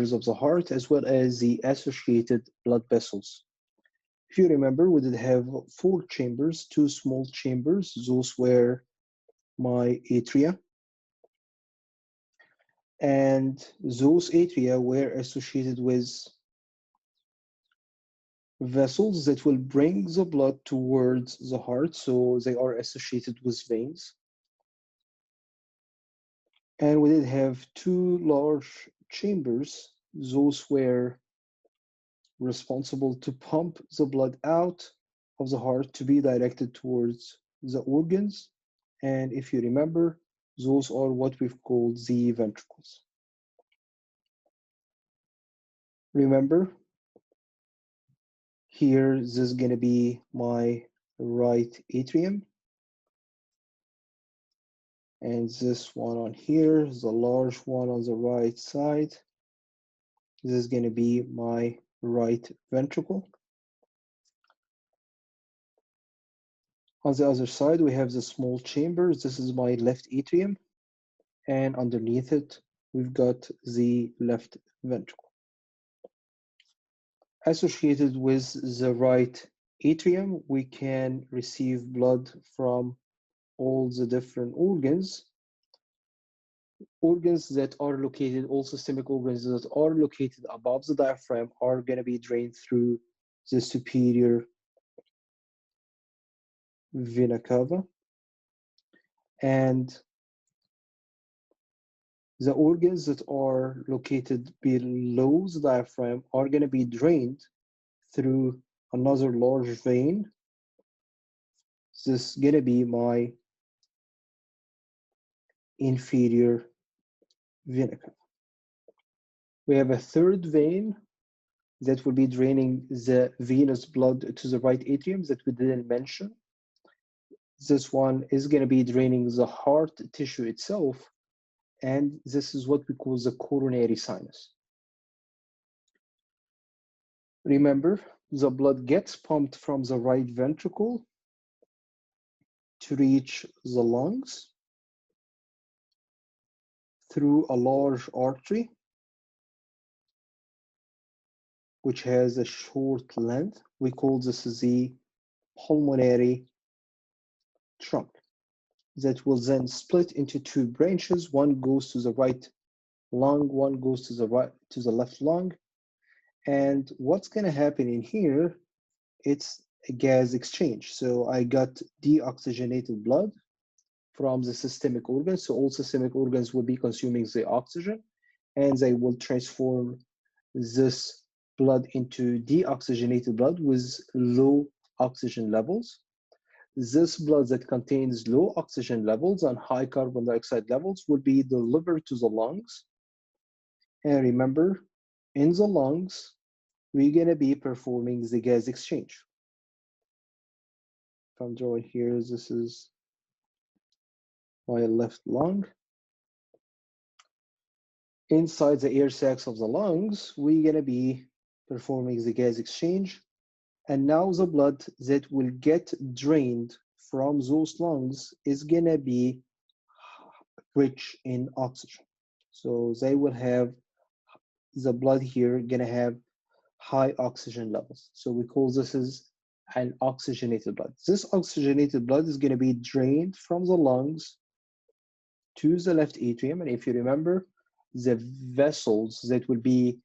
chambers of the heart as well as the associated blood vessels. If you remember, we did have 4 chambers, 2 small chambers. Those were my atria. And those atria were associated with vessels that will bring the blood towards the heart. So they are associated with veins. And we did have 2 large chambers. Those were responsible to pump the blood out of the heart to be directed towards the organs. And if you remember, those are what we've called the ventricles. Remember, here this is going to be my right atrium. And this one on here, the large one on the right side, this is going to be my right ventricle. On the other side, we have the small chambers. This is my left atrium. And underneath it, we've got the left ventricle. Associated with the right atrium, we can receive blood from all the different organs. Organs that are located, all systemic organs that are located above the diaphragm are going to be drained through the superior vena cava. And the organs that are located below the diaphragm are going to be drained through another large vein. This is going to be my inferior vena cava. We have a third vein that will be draining the venous blood to the right atrium that we didn't mention. This one is going to be draining the heart tissue itself, and this is what we call the coronary sinus. Remember, the blood gets pumped from the right ventricle to reach the lungs through a large artery, which has a short length. We call this the pulmonary trunk, that will then split into 2 branches. One goes to the right lung, one goes to the left lung. And what's going to happen in here, it's a gas exchange. So I got deoxygenated blood from the systemic organs. So all systemic organs will be consuming the oxygen, and they will transform this blood into deoxygenated blood with low oxygen levels. This blood that contains low oxygen levels and high carbon dioxide levels will be delivered to the lungs. And remember, in the lungs, we're going to be performing the gas exchange. If I'm drawing here, this is my left lung. Inside the air sacs of the lungs, we're going to be performing the gas exchange. And now the blood that will get drained from those lungs is going to be rich in oxygen. So they will have, the blood here going to have high oxygen levels. So we call this as an oxygenated blood. This oxygenated blood is going to be drained from the lungs to the left atrium. And if you remember, the vessels that will be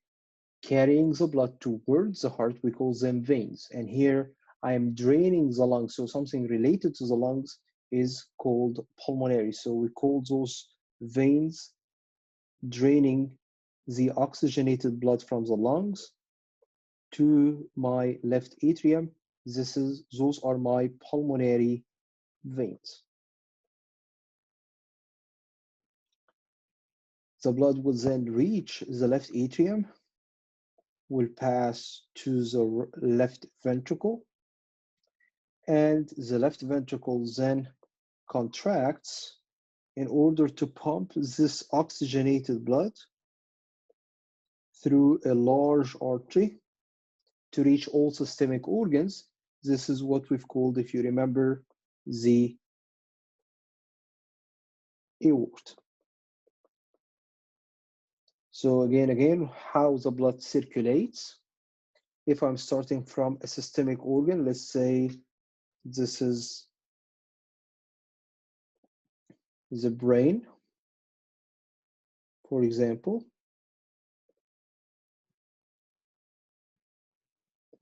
carrying the blood towards the heart, we call them veins. And here I am draining the lungs. So something related to the lungs is called pulmonary. So we call those veins draining the oxygenated blood from the lungs to my left atrium. Those are my pulmonary veins. The blood will then reach the left atrium, will pass to the left ventricle, and the left ventricle then contracts in order to pump this oxygenated blood through a large artery to reach all systemic organs. This is what we've called, if you remember, the aorta. So again, how the blood circulates. If I'm starting from a systemic organ, let's say this is the brain, for example.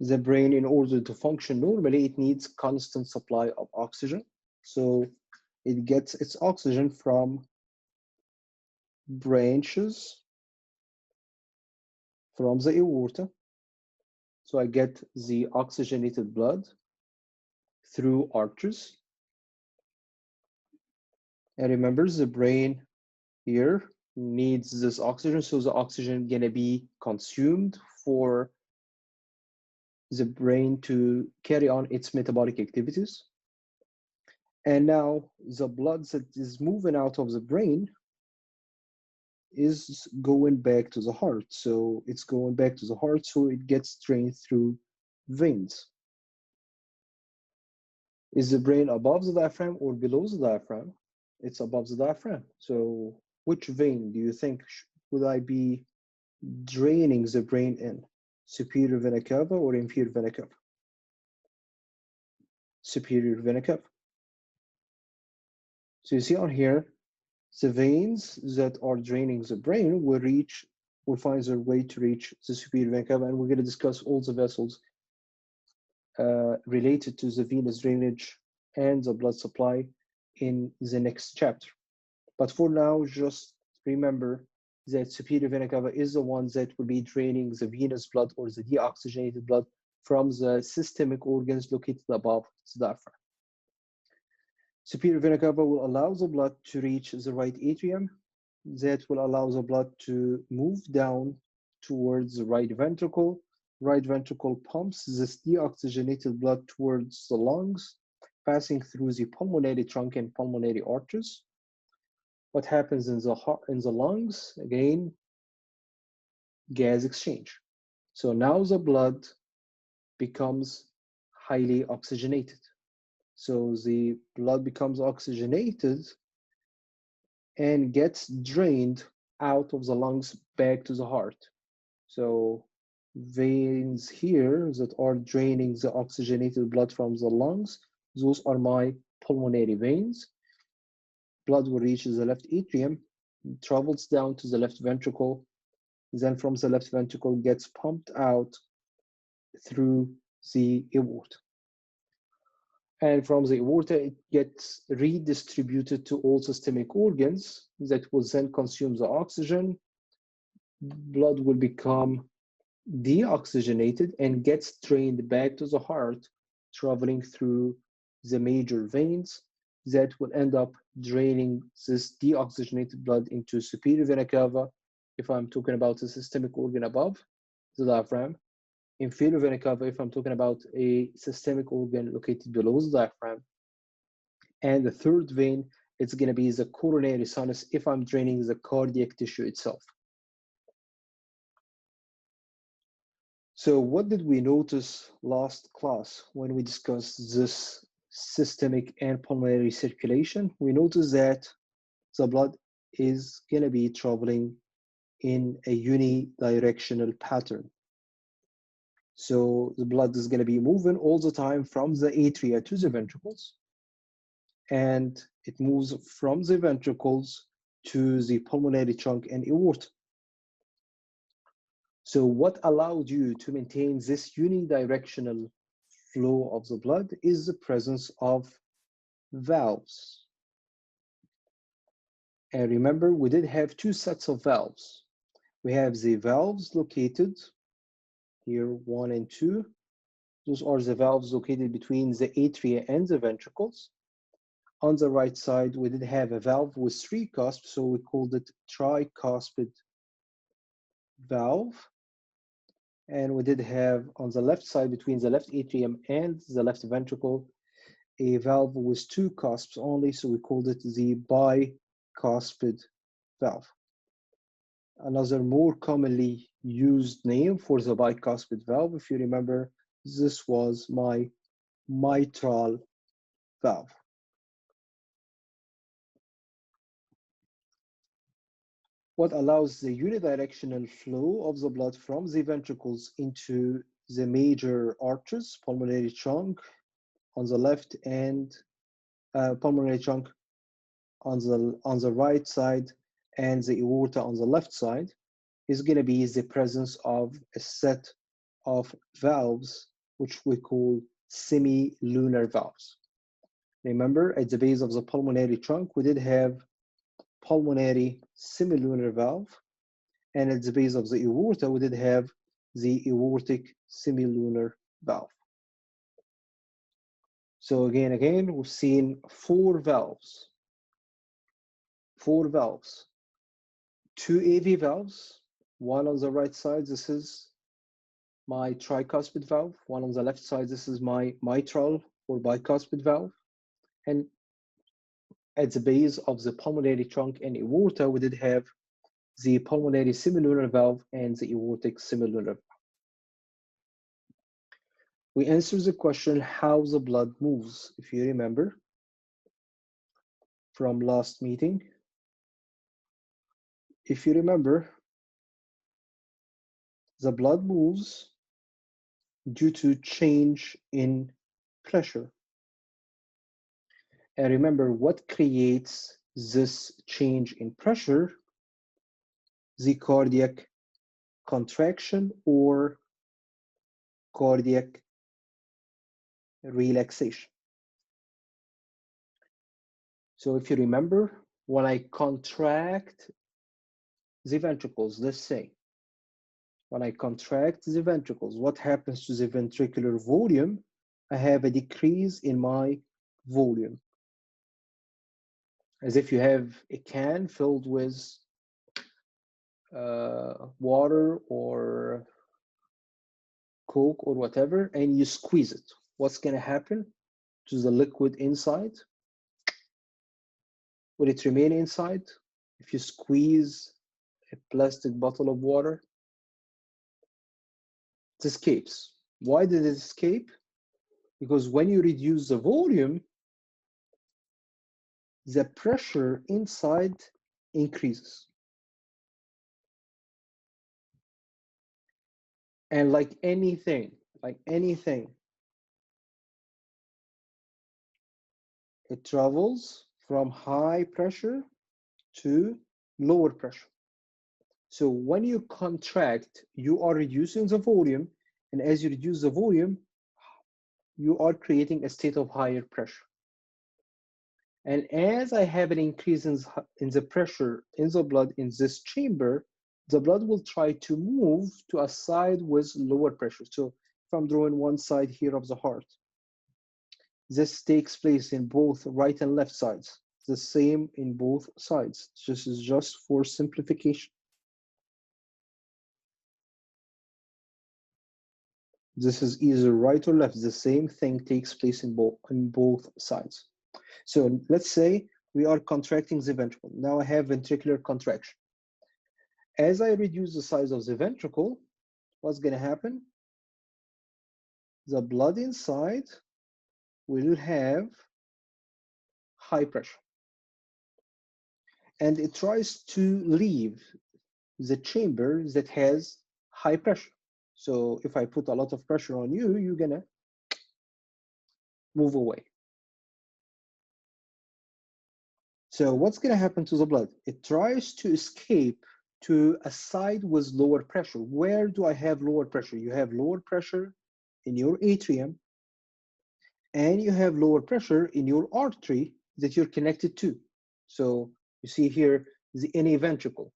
The brain, in order to function normally, it needs constant supply of oxygen. So it gets its oxygen from branches from the aorta. So I get the oxygenated blood through arteries. And remember, the brain here needs this oxygen, so the oxygen gonna be consumed for the brain to carry on its metabolic activities. And now the blood that is moving out of the brain is going back to the heart. So it's going back to the heart, so it gets drained through veins. Is the brain above the diaphragm or below the diaphragm? It's above the diaphragm. So which vein do you think would I be draining the brain in? Superior vena cava or inferior vena cava? Superior vena cava. So you see on here, the veins that are draining the brain will find their way to reach the superior vena cava, and we're going to discuss all the vessels related to the venous drainage and the blood supply in the next chapter. But for now, just remember that superior vena cava is the one that will be draining the venous blood or the deoxygenated blood from the systemic organs located above the diaphragm. Superior vena cava will allow the blood to reach the right atrium. That will allow the blood to move down towards the right ventricle. Right ventricle pumps this deoxygenated blood towards the lungs, passing through the pulmonary trunk and pulmonary arteries. What happens in the heart, in the lungs? Again, gas exchange. So now the blood becomes highly oxygenated. So the blood becomes oxygenated and gets drained out of the lungs back to the heart. So veins here that are draining the oxygenated blood from the lungs, those are my pulmonary veins. Blood will reach the left atrium, travels down to the left ventricle, then from the left ventricle gets pumped out through the aorta. And from the aorta, it gets redistributed to all systemic organs that will then consume the oxygen. Blood will become deoxygenated and gets drained back to the heart, traveling through the major veins that will end up draining this deoxygenated blood into superior vena cava, if I'm talking about a systemic organ above the diaphragm, inferior vena cava if I'm talking about a systemic organ located below the diaphragm, and the third vein, it's going to be the coronary sinus if I'm draining the cardiac tissue itself. So what did we notice last class when we discussed this systemic and pulmonary circulation? We noticed that the blood is going to be traveling in a unidirectional pattern. So the blood is going to be moving all the time from the atria to the ventricles, and it moves from the ventricles to the pulmonary trunk and aorta. So what allowed you to maintain this unidirectional flow of the blood is the presence of valves. And remember, we did have two sets of valves. We have the valves located here, 1 and 2. Those are the valves located between the atria and the ventricles. On the right side, we did have a valve with 3 cusps, so we called it tricuspid valve. And we did have on the left side between the left atrium and the left ventricle a valve with 2 cusps only, so we called it the bicuspid valve. Another more commonly used name for the bicuspid valve, if you remember, this was my mitral valve. what allows the unidirectional flow of the blood from the ventricles into the major arteries, pulmonary trunk on the left and pulmonary trunk on the right side and the aorta on the left side, is going to be the presence of a set of valves, which we call semilunar valves. Remember, at the base of the pulmonary trunk, we did have pulmonary semilunar valve, and at the base of the aorta, we did have the aortic semilunar valve. So again, we've seen four valves, two AV valves, one on the right side, this is my tricuspid valve, one on the left side, this is my mitral or bicuspid valve, and at the base of the pulmonary trunk and aorta, we did have the pulmonary semilunar valve and the aortic semilunar valve. We answered the question how the blood moves, if you remember from last meeting. If you remember, the blood moves due to change in pressure. And remember, what creates this change in pressure? The cardiac contraction or cardiac relaxation. So if you remember, when I contract the ventricles, let's say, when I contract the ventricles, what happens to the ventricular volume? I have a decrease in my volume. As if you have a can filled with water or Coke or whatever, and you squeeze it. What's going to happen to the liquid inside? Will it remain inside? If you squeeze a plastic bottle of water, it escapes. Why did it escape? Because when you reduce the volume, the pressure inside increases. And like anything, it travels from high pressure to lower pressure. So when you contract, you are reducing the volume, and as you reduce the volume, you are creating a state of higher pressure. And as I have an increase in the pressure in the blood in this chamber, the blood will try to move to a side with lower pressure. So if I'm drawing one side here of the heart, this takes place in both right and left sides. The same in both sides. This is just for simplification. This is either right or left. The same thing takes place in both sides. So let's say we are contracting the ventricle. Now I have ventricular contraction. As I reduce the size of the ventricle, what's going to happen? The blood inside will have high pressure. And it tries to leave the chamber that has high pressure. So if I put a lot of pressure on you, you're going to move away. So what's going to happen to the blood? It tries to escape to a side with lower pressure. Where do I have lower pressure? You have lower pressure in your atrium, and you have lower pressure in your artery that you're connected to. So you see here, the any ventricle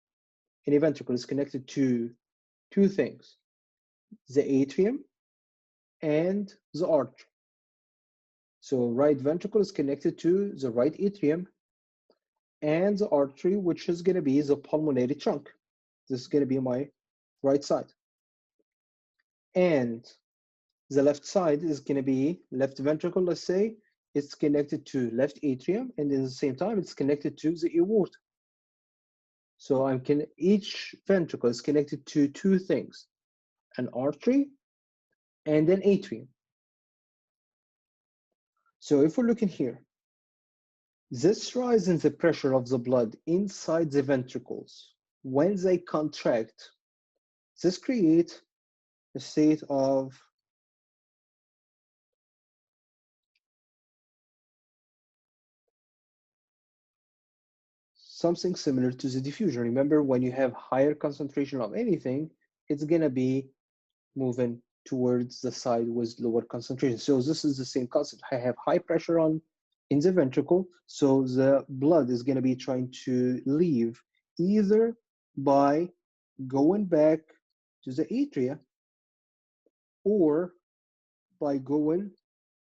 is connected to two things, the atrium and the artery. So right ventricle is connected to the right atrium and the artery, which is going to be the pulmonary trunk. This is going to be my right side. And the left side is going to be left ventricle, let's say. It's connected to left atrium, and at the same time, it's connected to the aorta. So each ventricle is connected to two things, an artery and an atrium. So if we're looking here, this rise in the pressure of the blood inside the ventricles when they contract, this creates a state of something similar to the diffusion. Remember, when you have higher concentration of anything, it's gonna be moving towards the side with lower concentration. So this is the same concept. I have high pressure on in the ventricle, so the blood is gonna be trying to leave either by going back to the atria or by going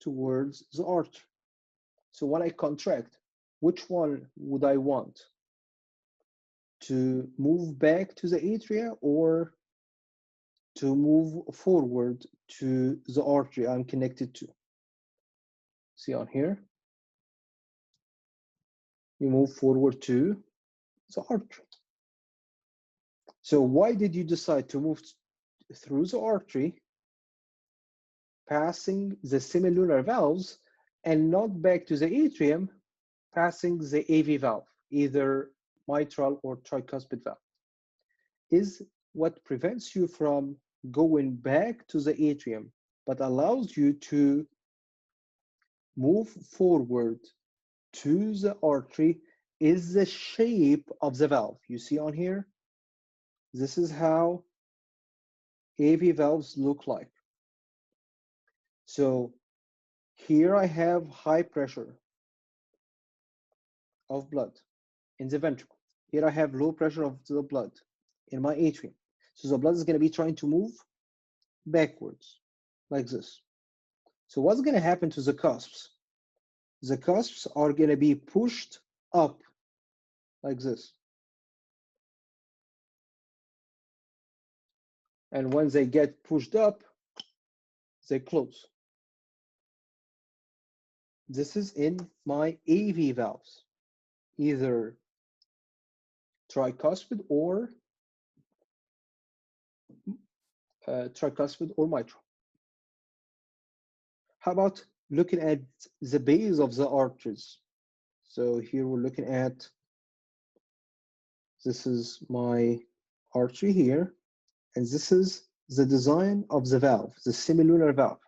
towards the artery. So when I contract, which one would I want? To move back to the atria or to move forward to the artery I'm connected to? See on here, you move forward to the artery. So why did you decide to move through the artery, passing the semilunar valves, and not back to the atrium, passing the AV valve, either mitral or tricuspid valve? Is what prevents you from going back to the atrium, but allows you to move forward to the artery, is the shape of the valve. You see on here, this is how AV valves look like. So here I have high pressure of blood in the ventricle. Here I have low pressure of the blood in my atrium. So the blood is going to be trying to move backwards like this. So what's going to happen to the cusps? The cusps are going to be pushed up like this. And when they get pushed up, they close. This is in my AV valves, either tricuspid or mitral. How about looking at the base of the arteries? So here we're looking at, this is my artery here, and this is the design of the valve, the semilunar valve.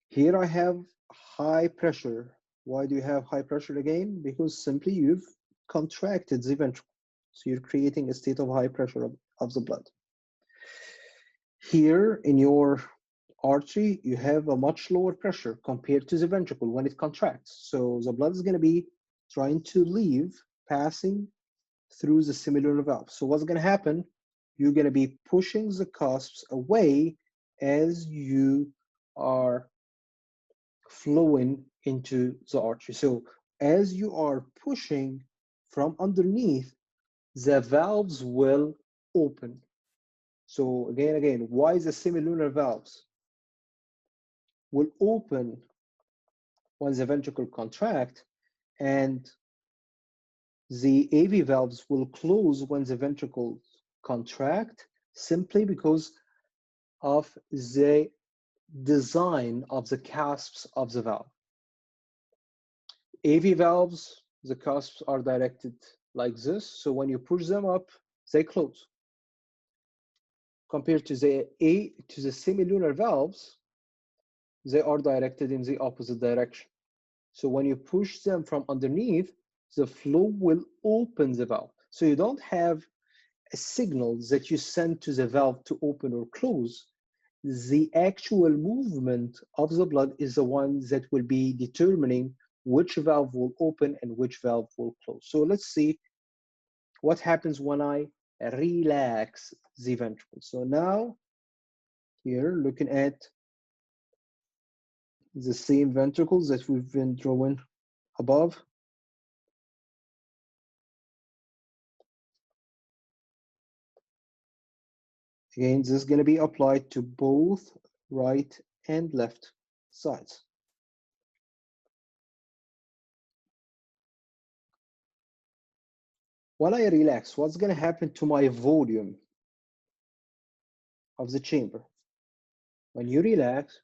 Here I have high pressure. Why do you have high pressure again? Because simply you've contracted the ventricle. So you're creating a state of high pressure of the blood. Here in your artery, you have a much lower pressure compared to the ventricle when it contracts. So the blood is going to be trying to leave, passing through the semilunar valve. So what's going to happen? You're going to be pushing the cusps away as you are flowing into the artery. So as you are pushing from underneath, the valves will open. So again, why the semilunar valves will open when the ventricle contract, and the AV valves will close when the ventricles contract, simply because of the design of the cusps of the valve. AV valves, the cusps are directed like this, so when you push them up, they close. Compared to the semilunar valves, they are directed in the opposite direction. So when you push them from underneath, the flow will open the valve. So you don't have a signal that you send to the valve to open or close. The actual movement of the blood is the one that will be determining which valve will open and which valve will close. So let's see what happens when I relax the ventricle. So now here, looking at the same ventricles that we've been drawing above. Again, this is going to be applied to both right and left sides. While I relax, what's going to happen to my volume of the chamber? When you relax,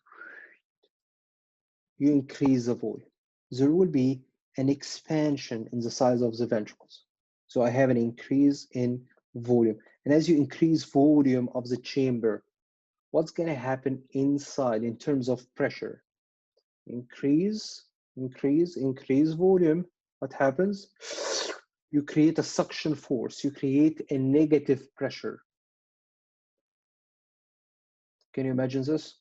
you increase the volume. There will be an expansion in the size of the ventricles. So I have an increase in volume. And as you increase volume of the chamber, what's going to happen inside in terms of pressure? Increase, increase volume. What happens? You create a suction force. You create a negative pressure. Can you imagine this?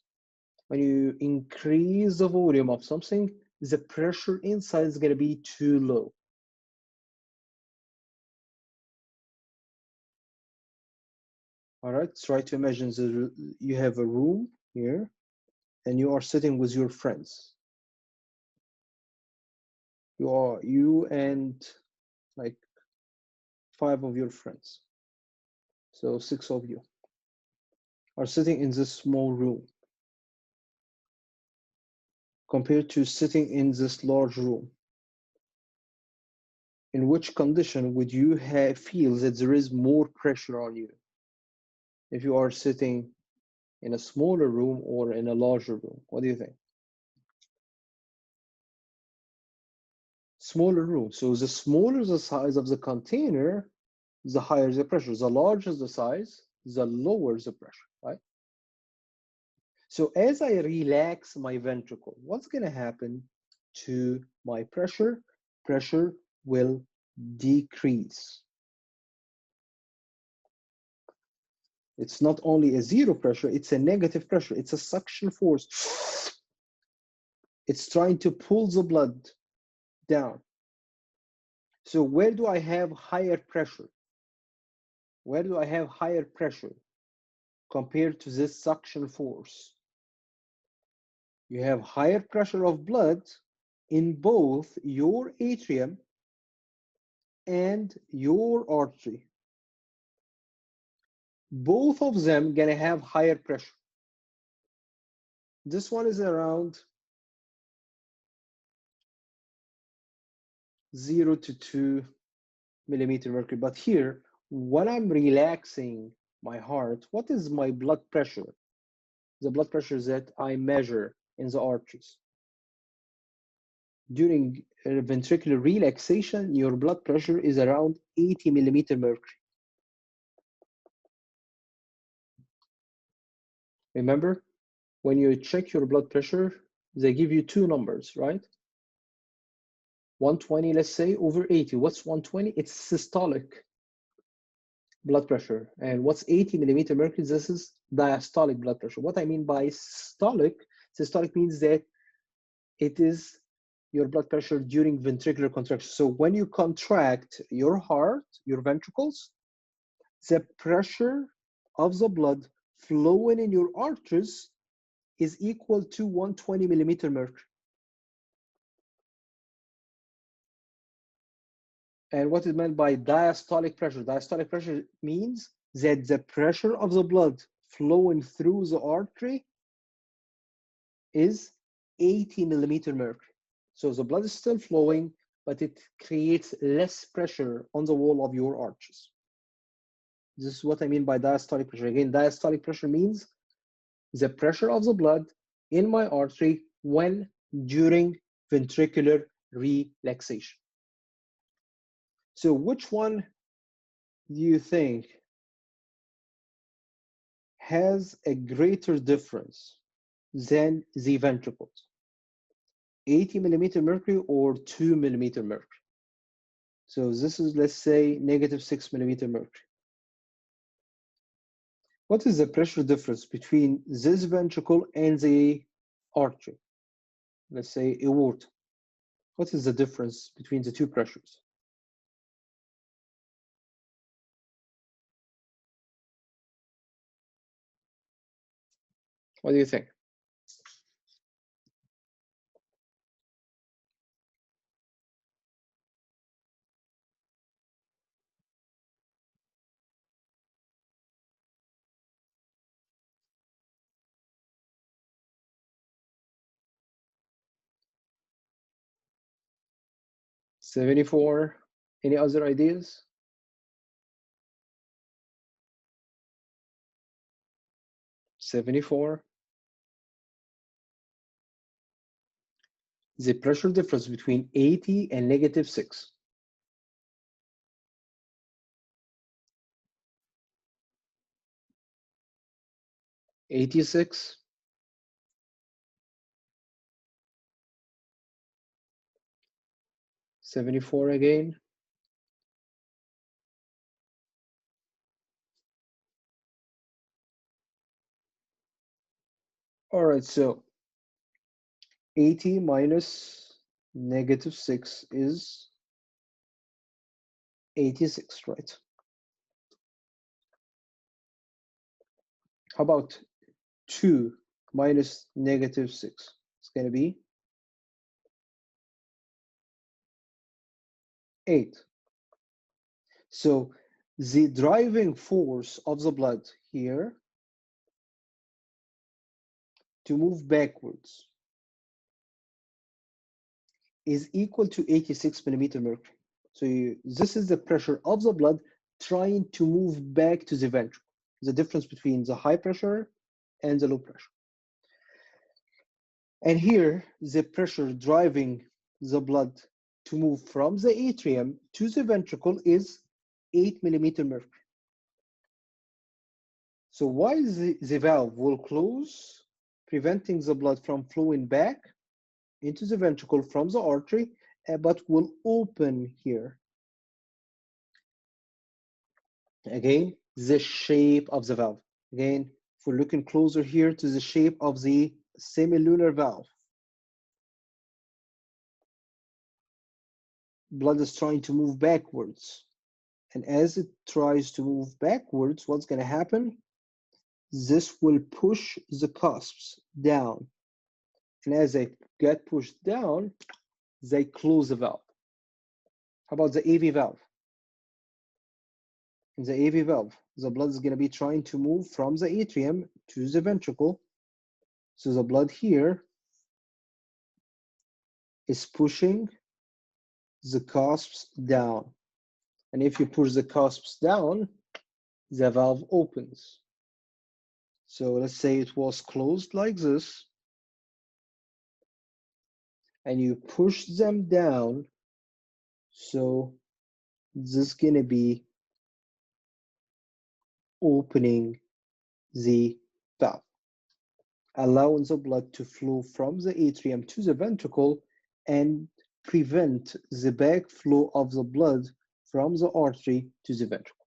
When you increase the volume of something, the pressure inside is going to be too low. All right, try to imagine you have a room here and you are sitting with your friends. You and like 5 of your friends. So 6 of you are sitting in this small room compared to sitting in this large room. In which condition would you feel that there is more pressure on you? If you are sitting in a smaller room or in a larger room, what do you think? Smaller room. So the smaller the size of the container, the higher the pressure. The larger the size, the lower the pressure, right? So as I relax my ventricle, what's going to happen to my pressure? Pressure will decrease. It's not only a zero pressure, it's a negative pressure. It's a suction force. It's trying to pull the blood down. So where do I have higher pressure? Where do I have higher pressure compared to this suction force? You have higher pressure of blood in both your atrium and your artery. Both of them gonna have higher pressure. This one is around 0 to 2 millimeter mercury. But here, when I'm relaxing my heart, what is my blood pressure? The blood pressure that I measure in the arteries. During ventricular relaxation, your blood pressure is around 80 millimeter mercury. Remember, when you check your blood pressure, they give you 2 numbers, right? 120, let's say, over 80. What's 120? It's systolic blood pressure. And what's 80 millimeter mercury? This is diastolic blood pressure. What I mean by systolic means that it is your blood pressure during ventricular contraction. So when you contract your heart, your ventricles, the pressure of the blood flowing in your arteries is equal to 120 millimeter mercury. And what is meant by diastolic pressure? Diastolic pressure means that the pressure of the blood flowing through the artery is 80 millimeter mercury. So the blood is still flowing, but it creates less pressure on the wall of your arches. This is what I mean by diastolic pressure. Again, diastolic pressure means the pressure of the blood in my artery when during ventricular relaxation. So which one do you think has a greater difference than the ventricles? 80 millimeter mercury or 2 millimeter mercury? So this is, let's say, -6 millimeter mercury. What is the pressure difference between this ventricle and the artery? Let's say aorta. What is the difference between the two pressures? What do you think? $74. Any other ideas? $74. The pressure difference between 80 and -6. 86. '74 again. All right, so 80 minus -6 is 86, right? How about 2 minus -6? It's going to be 8. So the driving force of the blood here to move backwards is equal to 86 millimeter mercury. So this is the pressure of the blood trying to move back to the ventricle, the difference between the high pressure and the low pressure. And here, the pressure driving the blood to move from the atrium to the ventricle is 8 millimeter mercury. So while the valve will close, preventing the blood from flowing back into the ventricle from the artery, but will open here. Again, the shape of the valve. Again, if we're looking closer here to the shape of the semilunar valve, blood is trying to move backwards. And as it tries to move backwards, what's going to happen? This will push the cusps down. And as they get pushed down, they close the valve. How about the AV valve? In the AV valve, the blood is going to be trying to move from the atrium to the ventricle. So the blood here is pushing the cusps down. And if you push the cusps down, the valve opens. So let's say it was closed like this, and you push them down. So this is going to be opening the valve, allowing the blood to flow from the atrium to the ventricle and prevent the backflow of the blood from the artery to the ventricle.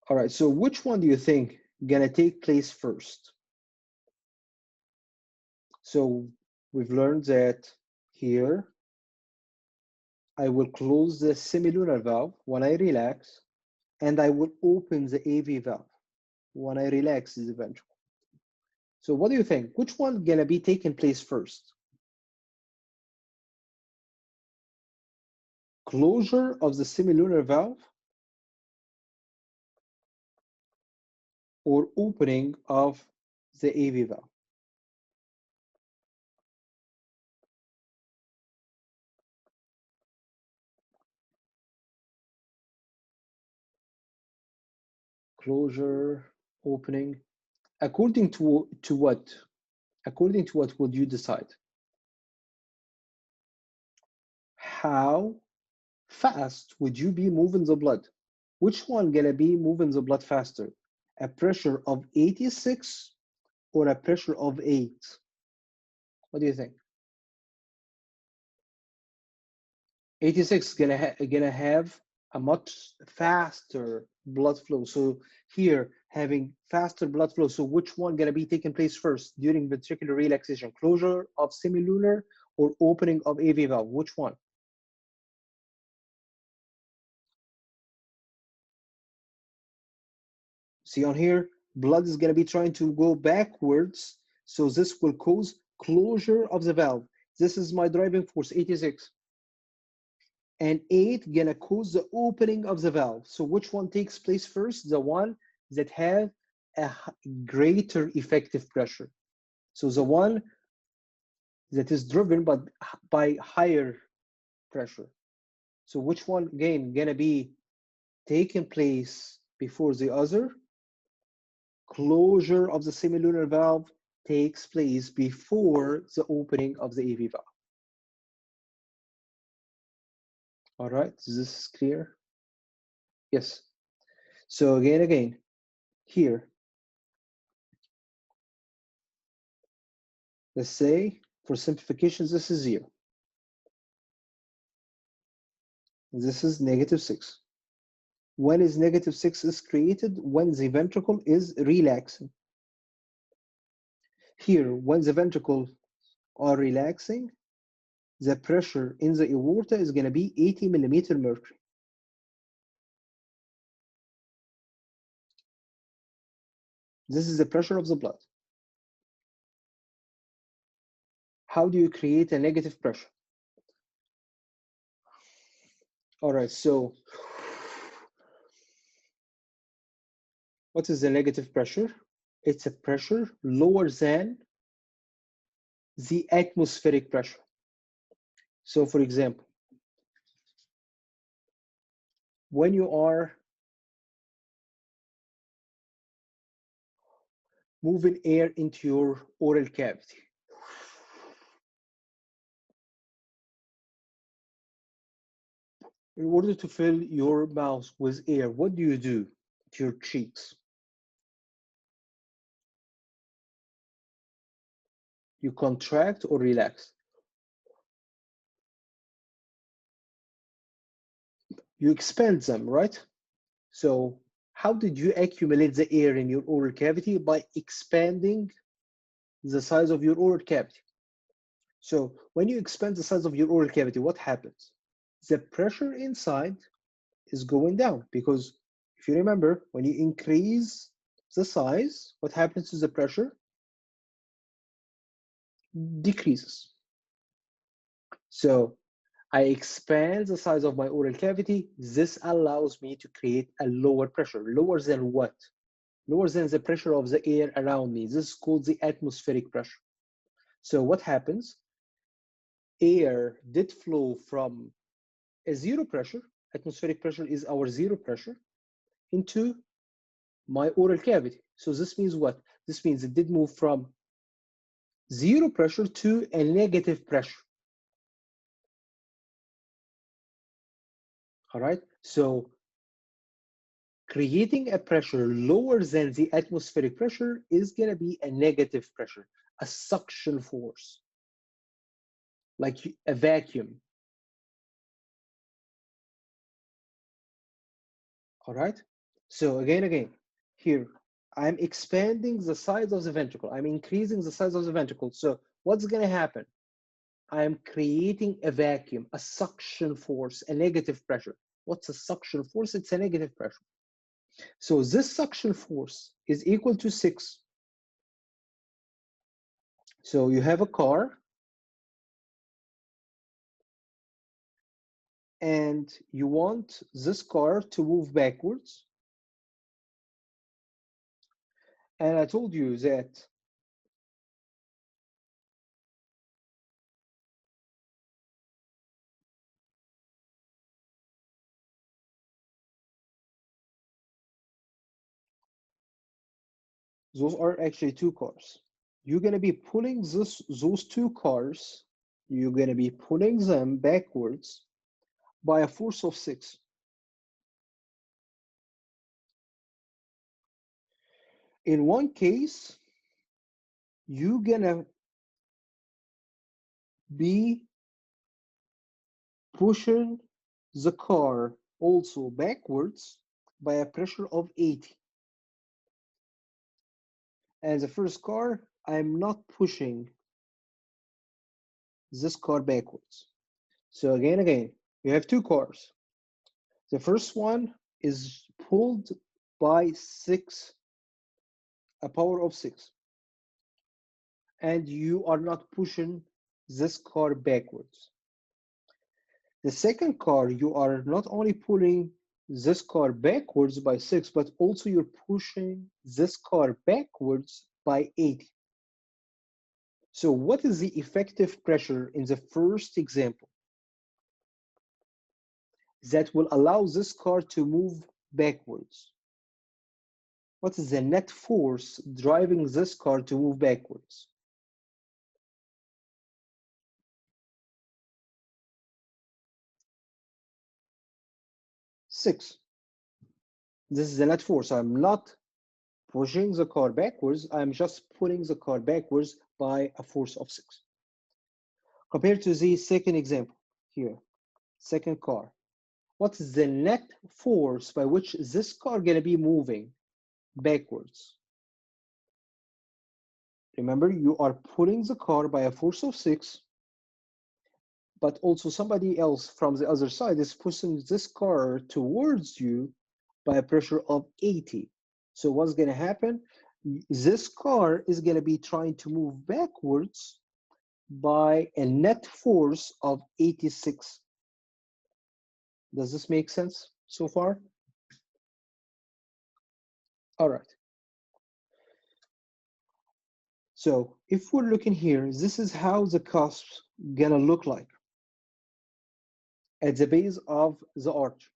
All right, so which one do you think gonna take place first? So we've learned that here, I will close the semilunar valve when I relax, and I will open the AV valve when I relax the ventricle. So what do you think? Which one gonna be taking place first? Closure of the semilunar valve or opening of the AV valve? Closure, opening. According to what? According to what would you decide? How fast would you be moving the blood? Which one gonna be moving the blood faster? A pressure of 86 or a pressure of 8? What do you think? 86 is gonna have a much faster blood flow. So here, having faster blood flow. So which one gonna be taking place first during ventricular relaxation? Closure of semilunar or opening of AV valve? Which one? See on here, blood is going to be trying to go backwards. So this will cause closure of the valve. This is my driving force, 86. And 8 going to cause the opening of the valve. So which one takes place first? The one that has a greater effective pressure. So the one that is driven by higher pressure. So which one, again, going to be taking place before the other? Closure of the semilunar valve takes place before the opening of the AV valve. All right, is this clear? Yes. So again, here, let's say for simplification, this is 0. This is -6. When is -6 is created? When the ventricle is relaxing. Here, when the ventricle are relaxing, the pressure in the aorta is going to be 80 millimeter mercury. This is the pressure of the blood. How do you create a negative pressure? All right, so what is the negative pressure? It's a pressure lower than the atmospheric pressure. So for example, when you are moving air into your oral cavity, in order to fill your mouth with air, what do you do to your cheeks? You contract or relax? You expand them, right? So how did you accumulate the air in your oral cavity? By expanding the size of your oral cavity. So when you expand the size of your oral cavity, what happens? The pressure inside is going down, because if you remember, when you increase the size, what happens to the pressure? Decreases. So I expand the size of my oral cavity. This allows me to create a lower pressure. Lower than what? Lower than the pressure of the air around me. This is called the atmospheric pressure. So what happens? Air did flow from a zero pressure, atmospheric pressure is our zero pressure, into my oral cavity. So this means what? This means it did move from zero pressure to a negative pressure. All right, so creating a pressure lower than the atmospheric pressure is going to be a negative pressure, a suction force, like a vacuum. All right, so again, here, I'm expanding the size of the ventricle. I'm increasing the size of the ventricle. So what's going to happen? I'm creating a vacuum, a suction force, a negative pressure. What's a suction force? It's a negative pressure. So this suction force is equal to 6. So you have a car, and you want this car to move backwards. And I told you that those are actually 2 cars. You're going to be pulling those 2 cars, you're going to be pulling them backwards by a force of 6. In one case, you're going to be pushing the car also backwards by a pressure of 80. And the first car, I'm not pushing this car backwards. So again, you have 2 cars. The first one is pulled by 6, a power of 6. And you are not pushing this car backwards. The second car, you are not only pulling this car backwards by 6, but also you're pushing this car backwards by 80. So what is the effective pressure in the first example that will allow this car to move backwards? What is the net force driving this car to move backwards? 6. This is the net force. I'm not pushing the car backwards. I'm just pulling the car backwards by a force of 6. Compared to the second example here, second car. What is the net force by which this car going to be moving backwards? Remember, you are pulling the car by a force of 6, but also somebody else from the other side is pushing this car towards you by a pressure of 80. So what's going to happen? This car is going to be trying to move backwards by a net force of 86. Does this make sense so far? All right. So if we're looking here, this is how the cusp's gonna look like at the base of the arch.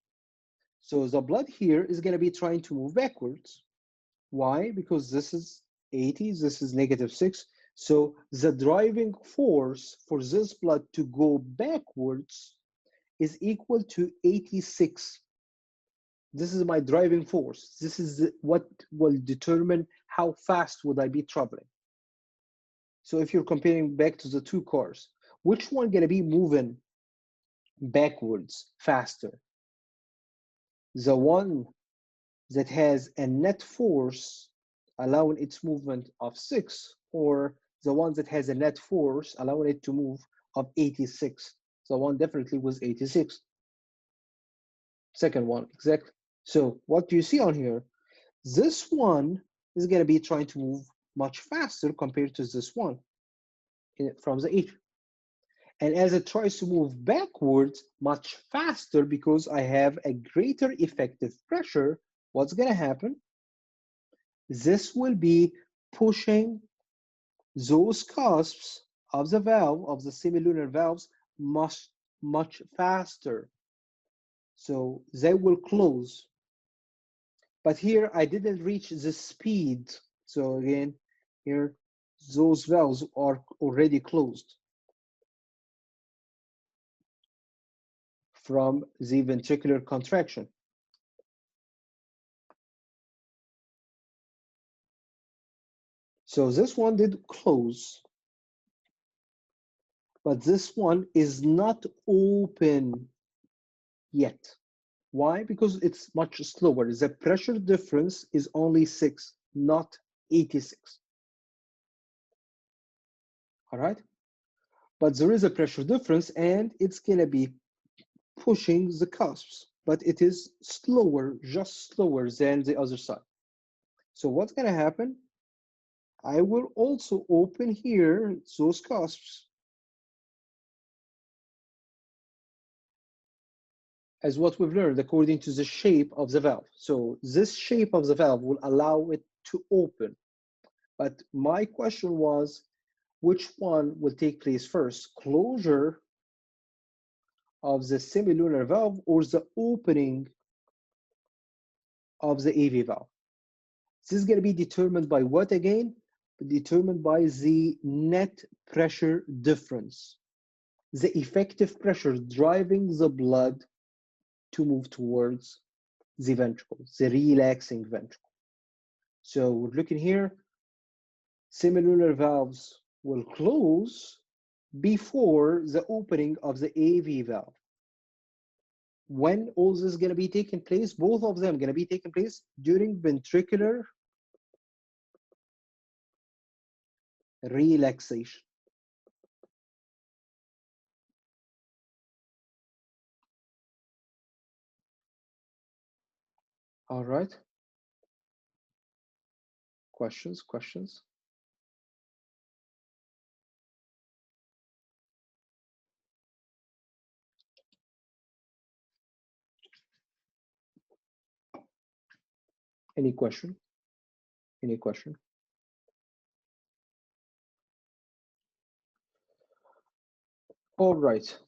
So the blood here is gonna be trying to move backwards. Why? Because this is 80, this is -6. So the driving force for this blood to go backwards is equal to 86. This is my driving force. This is what will determine how fast would I be traveling. So if you're comparing back to the two cars, which one gonna be moving backwards faster? The one that has a net force allowing its movement of 6, or the one that has a net force allowing it to move of 86? The one definitely was 86. Second one, exactly. So what do you see on here? This one is going to be trying to move much faster compared to this one from the edge. And as it tries to move backwards much faster because I have a greater effective pressure, what's going to happen? This will be pushing those cusps of the valve, of the semilunar valves, much faster. So they will close. But here I didn't reach the speed. So again, here, those valves are already closed from the ventricular contraction. So this one did close, but this one is not open yet. Why? Because it's much slower. The pressure difference is only 6, not 86. All right? But there is a pressure difference and it's gonna be pushing the cusps, but it is slower, just slower than the other side. So what's gonna happen? I will also open here those cusps as what we've learned according to the shape of the valve. So this shape of the valve will allow it to open. But my question was, which one will take place first? Closure of the semilunar valve or the opening of the AV valve? This is going to be determined by what again? Determined by the net pressure difference, the effective pressure driving the blood to move towards the ventricle, the relaxing ventricle. So we're looking here, semilunar valves will close before the opening of the AV valve. When all this is going to be taking place, both of them going to be taking place during ventricular relaxation. All right. Questions? Any question? Any question? All right.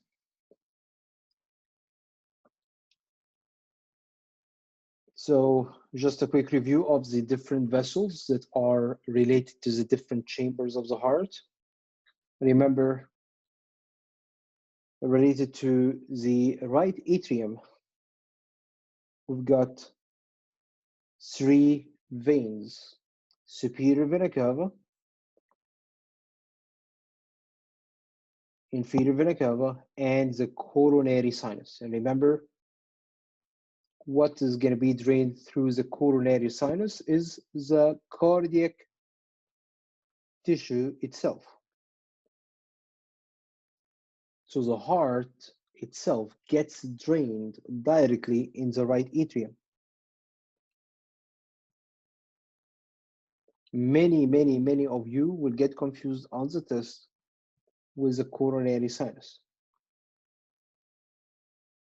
So just a quick review of the different vessels that are related to the different chambers of the heart. Remember, related to the right atrium, we've got three veins: superior vena cava, inferior vena cava, and the coronary sinus. And remember, what is going to be drained through the coronary sinus is the cardiac tissue itself. So the heart itself gets drained directly in the right atrium. Many of you will get confused on the test with the coronary sinus.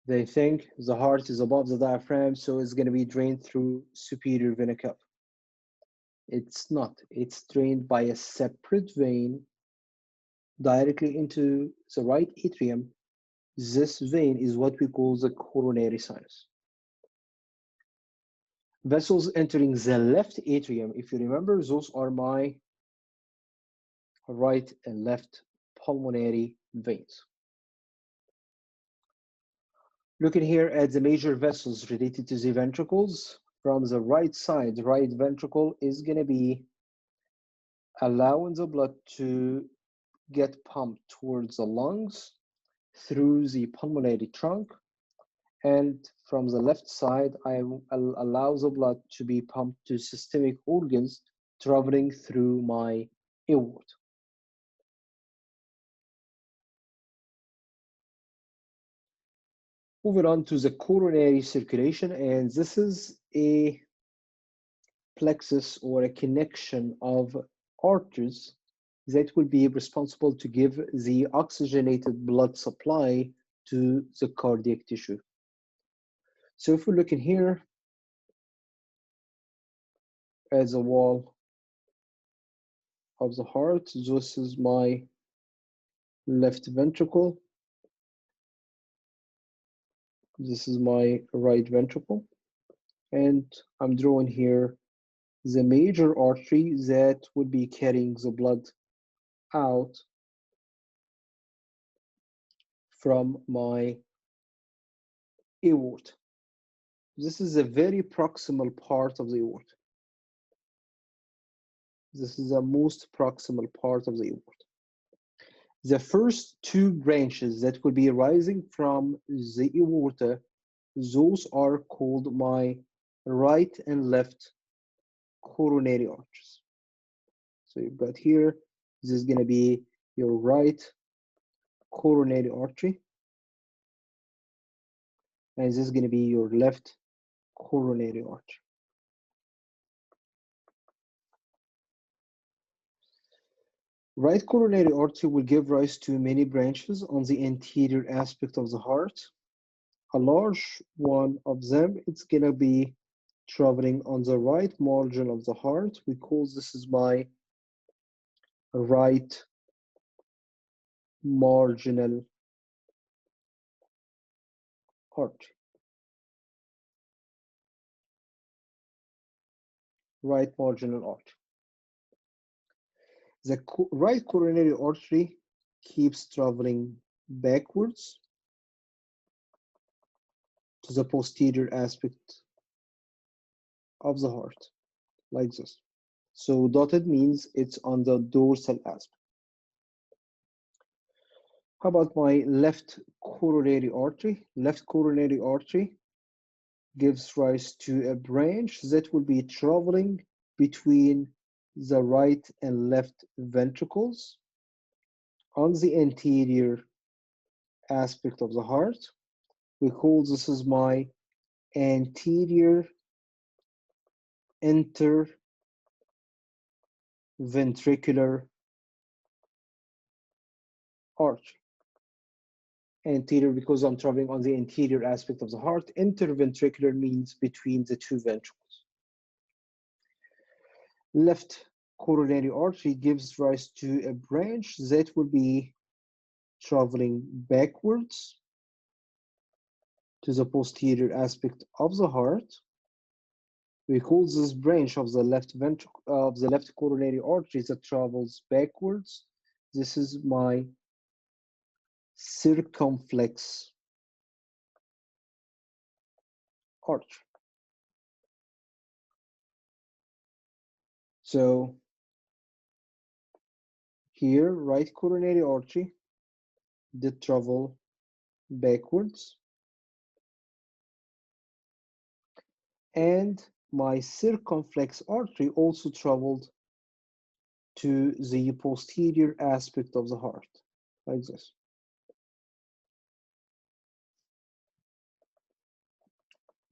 They think the heart is above the diaphragm, so it's going to be drained through superior vena cava. It's not. It's drained by a separate vein directly into the right atrium. This vein is what we call the coronary sinus. Vessels entering the left atrium, if you remember, those are my right and left pulmonary veins. Looking here at the major vessels related to the ventricles, from the right side, right ventricle is going to be allowing the blood to get pumped towards the lungs through the pulmonary trunk. And from the left side, I allow the blood to be pumped to systemic organs traveling through my aorta. Moving on to the coronary circulation, and this is a plexus or a connection of arteries that will be responsible to give the oxygenated blood supply to the cardiac tissue. So if we're looking here at the wall of the heart, this is my left ventricle, this is my right ventricle, and I'm drawing here the major artery that would be carrying the blood out from my aorta. This is a very proximal part of the aorta. This is the most proximal part of the aorta. The first two branches that will be rising from the aorta, those are called my right and left coronary arteries. So you've got here, this is going to be your right coronary artery, and this is going to be your left coronary artery. Right coronary artery will give rise to many branches on the anterior aspect of the heart. A large one of them, it's gonna be traveling on the right margin of the heart. We call this is my right marginal artery. Right marginal artery. The right coronary artery keeps traveling backwards to the posterior aspect of the heart, like this. So dotted means it's on the dorsal aspect. How about my left coronary artery? Left coronary artery gives rise to a branch that will be traveling between the right and left ventricles on the anterior aspect of the heart. We call this is my anterior interventricular artery. Anterior because I'm traveling on the anterior aspect of the heart. Interventricular means between the two ventricles. Left coronary artery gives rise to a branch that will be traveling backwards to the posterior aspect of the heart. We call this branch of the left ventricle of the left coronary artery that travels backwards. This is my circumflex artery. So here, right coronary artery did travel backwards, and my circumflex artery also traveled to the posterior aspect of the heart, like this.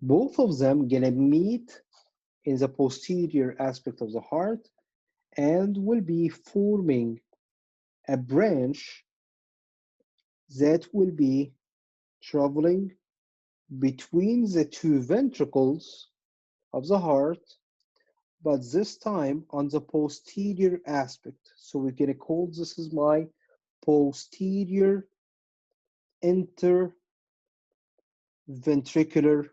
Both of them gonna meet in the posterior aspect of the heart and will be forming a branch that will be traveling between the two ventricles of the heart, but this time on the posterior aspect. So we're gonna call this is my posterior interventricular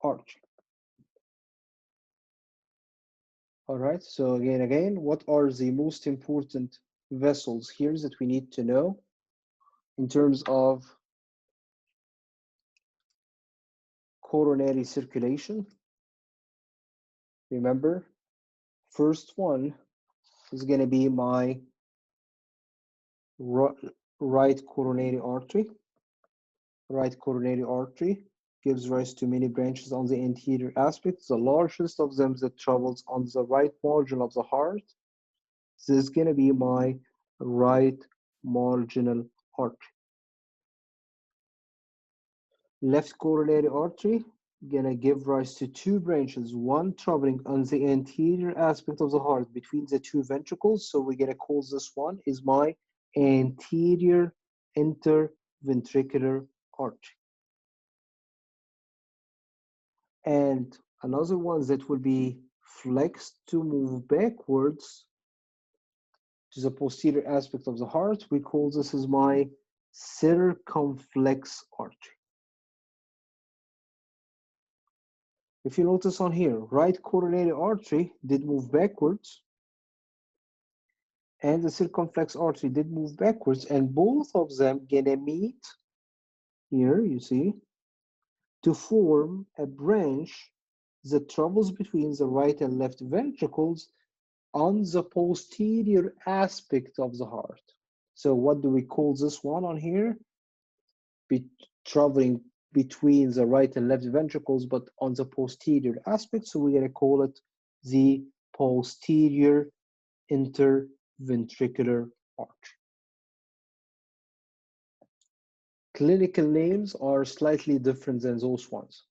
arch. All right, so again, what are the most important vessels here that we need to know in terms of coronary circulation? Remember, first one is going to be my right coronary artery. Right coronary artery gives rise to many branches on the anterior aspect. The largest of them that travels on the right margin of the heart. This is going to be my right marginal artery. Left coronary artery gonna give rise to two branches, one traveling on the anterior aspect of the heart between the two ventricles. So we're gonna call this one is my anterior interventricular artery. And another one that will be flexed to move backwards to the posterior aspect of the heart, we call this is my circumflex artery. If you notice on here, right coronary artery did move backwards, and the circumflex artery did move backwards, and both of them gonna meet here, you see, to form a branch that travels between the right and left ventricles on the posterior aspect of the heart. So what do we call this one on here? Traveling between the right and left ventricles, but on the posterior aspect. So we're going to call it the posterior interventricular arch. Clinical names are slightly different than those ones.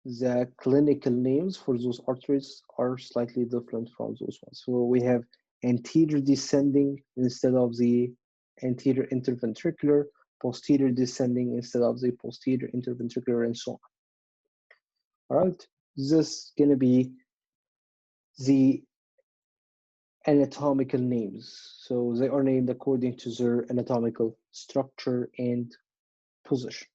The clinical names for those arteries are slightly different from those ones. So we have anterior descending instead of the anterior interventricular, posterior descending instead of the posterior interventricular, and so on. All right, this is going to be the anatomical names. So they are named according to their anatomical structure and position.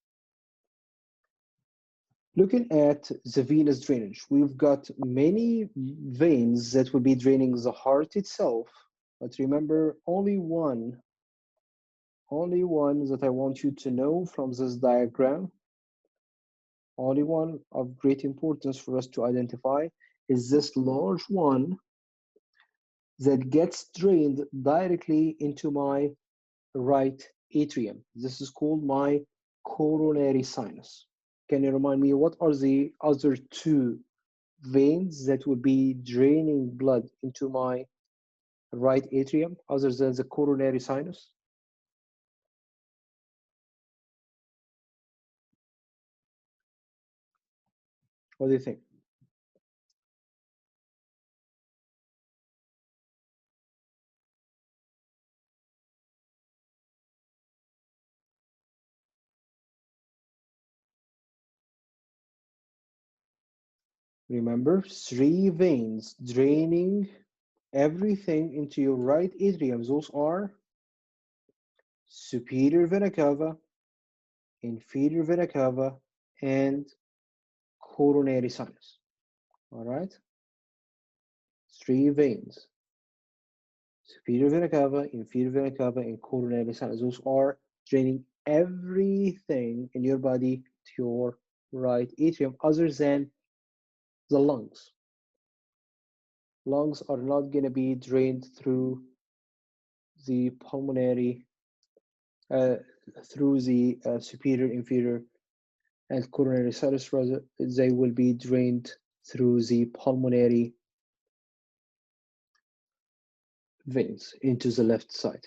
Looking at the venous drainage, we've got many veins that will be draining the heart itself, but remember only one that I want you to know from this diagram, only one of great importance for us to identify is this large one that gets drained directly into my right atrium. This is called my coronary sinus. Can you remind me what are the other two veins that would be draining blood into my right atrium other than the coronary sinus? What do you think? Remember, three veins draining everything into your right atrium. Those are superior vena cava, inferior vena cava, and coronary sinus. All right? Three veins. Superior vena cava, inferior vena cava, and coronary sinus. Those are draining everything in your body to your right atrium other than the lungs. Lungs are not going to be drained through the pulmonary, through the superior, inferior, and coronary sinus. Rather, they will be drained through the pulmonary veins into the left side.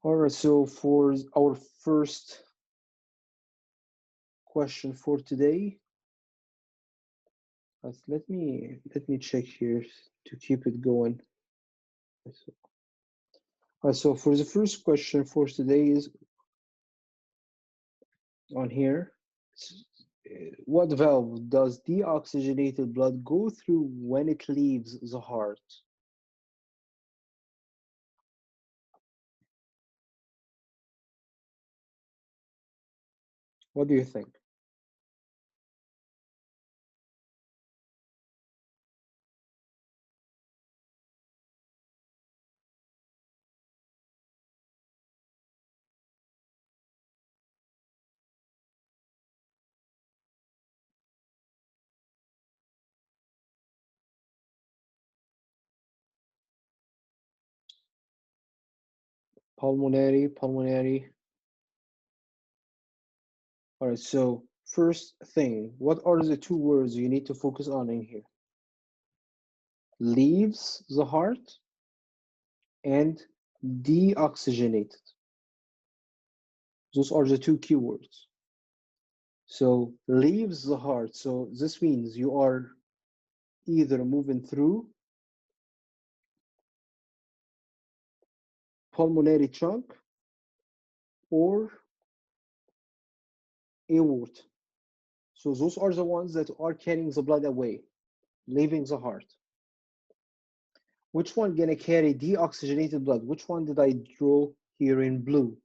All right, so for our first question for today, let me check here to keep it going. All right, so for the first question for today is on here. What valve does deoxygenated blood go through when it leaves the heart? What do you think? Pulmonary. All right, so first thing, what are the two words you need to focus on in here? Leaves the heart and deoxygenated. Those are the two keywords. So leaves the heart. So this means you are either moving through pulmonary trunk or aorta. So those are the ones that are carrying the blood away, leaving the heart. Which one gonna carry deoxygenated blood? Which one did I draw here in blue?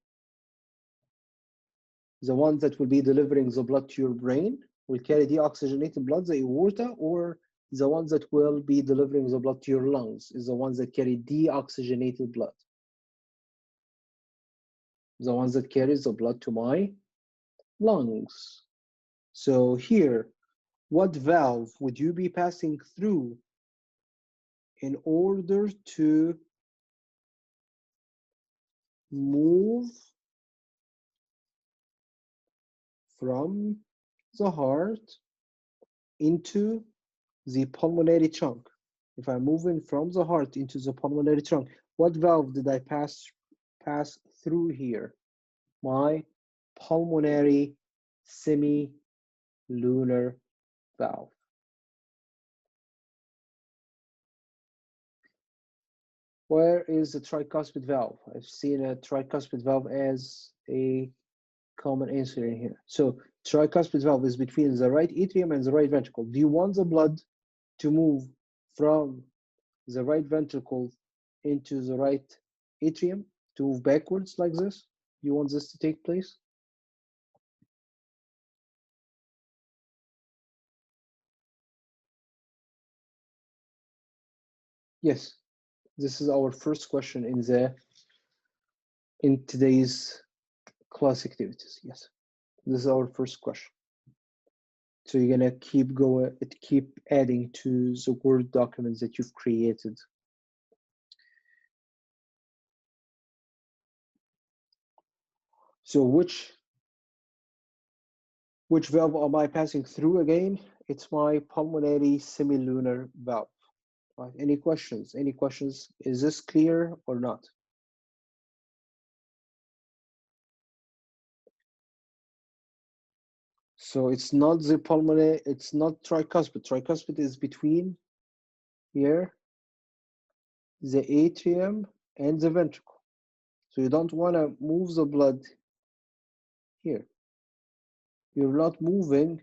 The ones that will be delivering the blood to your brain will carry deoxygenated blood, the aorta, or the ones that will be delivering the blood to your lungs is the ones that carry deoxygenated blood. The ones that carries the blood to my lungs. So here, what valve would you be passing through in order to move from the heart into the pulmonary trunk? If I'm moving from the heart into the pulmonary trunk, what valve did I pass through here? My pulmonary semilunar valve. Where is the tricuspid valve? I've seen a tricuspid valve as a common answer in here. So tricuspid valve is between the right atrium and the right ventricle. Do you want the blood to move from the right ventricle into the right atrium, to move backwards like this? You want this to take place? Yes, this is our first question in today's class activities. Yes, this is our first question. So you're gonna keep adding to the Word documents that you've created. So which valve am I passing through again? It's my pulmonary semilunar valve. Right. Any questions? Any questions? Is this clear or not? So it's not the pulmonary, it's not tricuspid. Tricuspid is between here, the atrium and the ventricle. So you don't want to move the blood here. You're not moving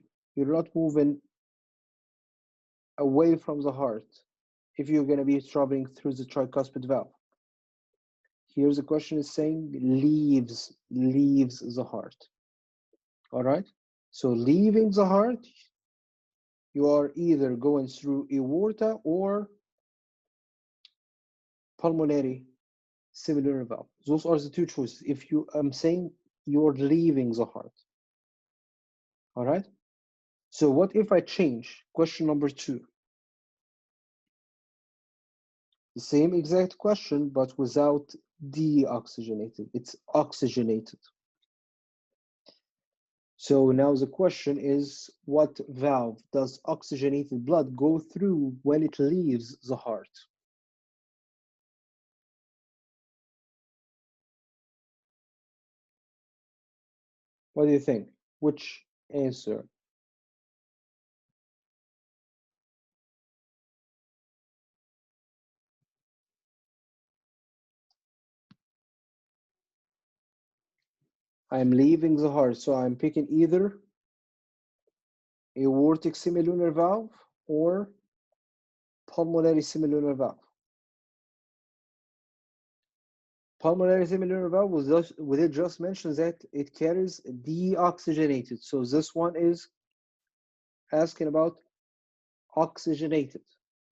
away from the heart if you're going to be traveling through the tricuspid valve. Here the question is saying leaves the heart. All right. So leaving the heart, you are either going through aorta or pulmonary semilunar valve. Those are the two choices. If I'm saying you're leaving the heart. All right? So what if I change question number 2? The same exact question, but without deoxygenated. It's oxygenated. So now the question is, what valve does oxygenated blood go through when it leaves the heart? What do you think? Which answer? I'm leaving the heart, so I'm picking either aortic semilunar valve or pulmonary semilunar valve. Pulmonary semilunar valve was it just mentioned that it carries deoxygenated. So this one is asking about oxygenated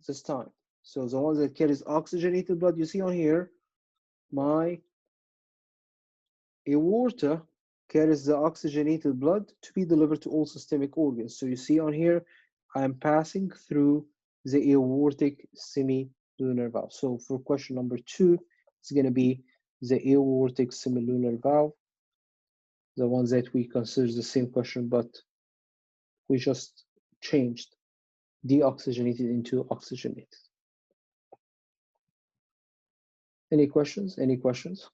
this time. So the one that carries oxygenated blood, you see on here, my aorta carries the oxygenated blood to be delivered to all systemic organs. So you see on here, I'm passing through the aortic semilunar valve. So for question number 2, it's going to be the aortic semilunar valve, the one that we consider the same question, but we just changed deoxygenated into oxygenated. Any questions? Any questions?